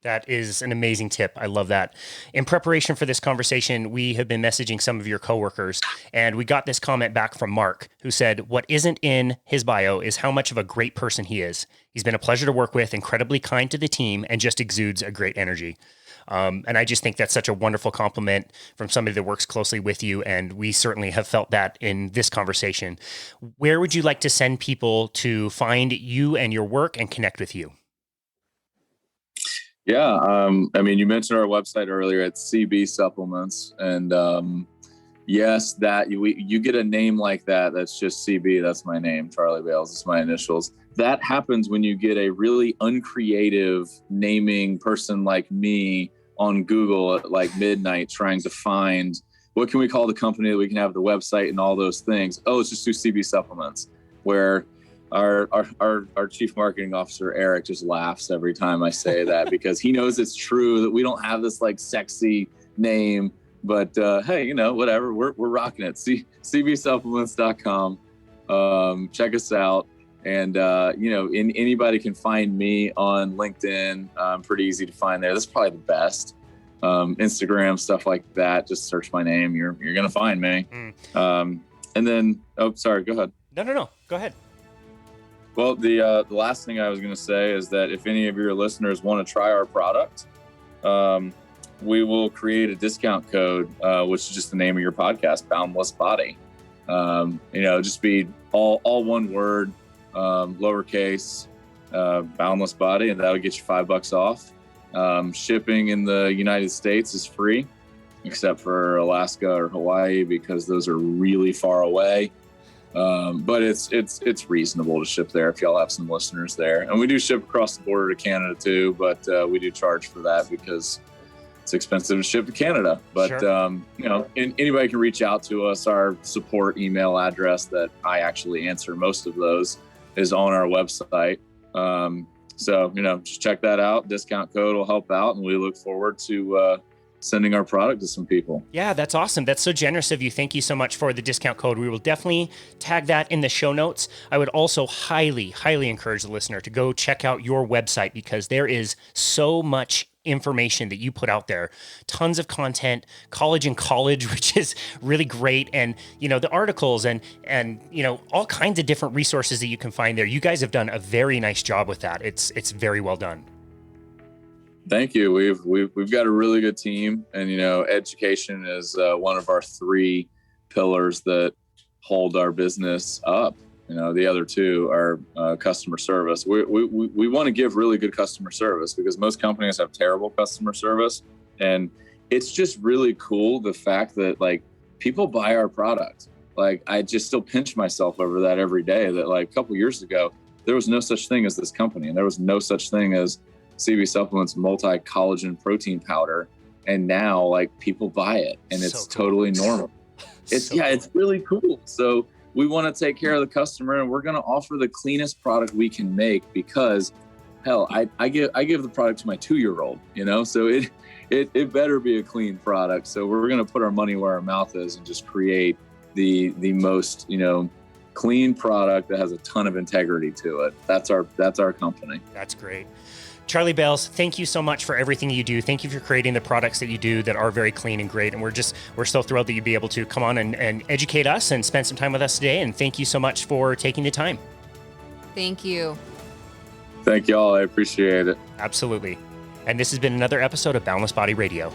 That is an amazing tip. I love that. In preparation for this conversation, we have been messaging some of your coworkers, and we got this comment back from Mark, who said, what isn't in his bio is how much of a great person he is. He's been a pleasure to work with, incredibly kind to the team, and just exudes a great energy. And I just think that's such a wonderful compliment from somebody that works closely with you. And we certainly have felt that in this conversation. Where would you like to send people to find you and your work and connect with you? Yeah. You mentioned our website earlier at CB Supplements, and yes, that you get a name like that. That's just CB. That's my name, Charlie Bales. It's my initials. That happens when you get a really uncreative naming person like me on Google at like midnight trying to find what can we call the company that we can have the website and all those things. Oh, let's just do CB Supplements, where our chief marketing officer, Eric, just laughs every time I say that because he knows it's true that we don't have this like sexy name, but hey, whatever, we're rocking it. cbsupplements.com. Check us out. And, anybody can find me on LinkedIn. Pretty easy to find there. That's probably the best. Instagram, stuff like that. Just search my name. You're going to find me. And then, sorry, go ahead. No. Go ahead. Well, the last thing I was going to say is that if any of your listeners want to try our product, we will create a discount code, which is just the name of your podcast, Boundless Body. Just be all one word, lowercase, Boundless Body, and that'll get you $5 off. Shipping in the United States is free, except for Alaska or Hawaii, because those are really far away. But it's reasonable to ship there if y'all have some listeners there. And we do ship across the border to Canada too, but we do charge for that because it's expensive to ship to Canada. But, sure. Anybody can reach out to us. Our support email address that I actually answer most of those is on our website. So, just check that out. Discount code will help out, and we look forward to sending our product to some people. Yeah, that's awesome. That's so generous of you. Thank you so much for the discount code. We will definitely tag that in the show notes. I would also highly, highly encourage the listener to go check out your website, because there is so much information that you put out there. Tons of content, Collagen College, which is really great. And, the articles and all kinds of different resources that you can find there. You guys have done a very nice job with that. It's very well done. Thank you. We've got a really good team, and education is one of our 3 pillars that hold our business up. The other 2 are customer service. We want to give really good customer service, because most companies have terrible customer service, and it's just really cool the fact that people buy our product. I just still pinch myself over that every day. That a couple years ago there was no such thing as this company, and there was no such thing as CB Supplements multi-collagen protein powder, and now people buy it, and it's totally normal. It's really cool. So we want to take care of the customer, and we're going to offer the cleanest product we can make, because hell, I give the product to my 2-year-old, so it better be a clean product. So we're going to put our money where our mouth is and just create the most clean product that has a ton of integrity to it. That's our company. That's great. Charlie Bales, thank you so much for everything you do. Thank you for creating the products that you do that are very clean and great. And we're so thrilled that you'd be able to come on and educate us and spend some time with us today. And thank you so much for taking the time. Thank you. Thank y'all. I appreciate it. Absolutely. And this has been another episode of Boundless Body Radio.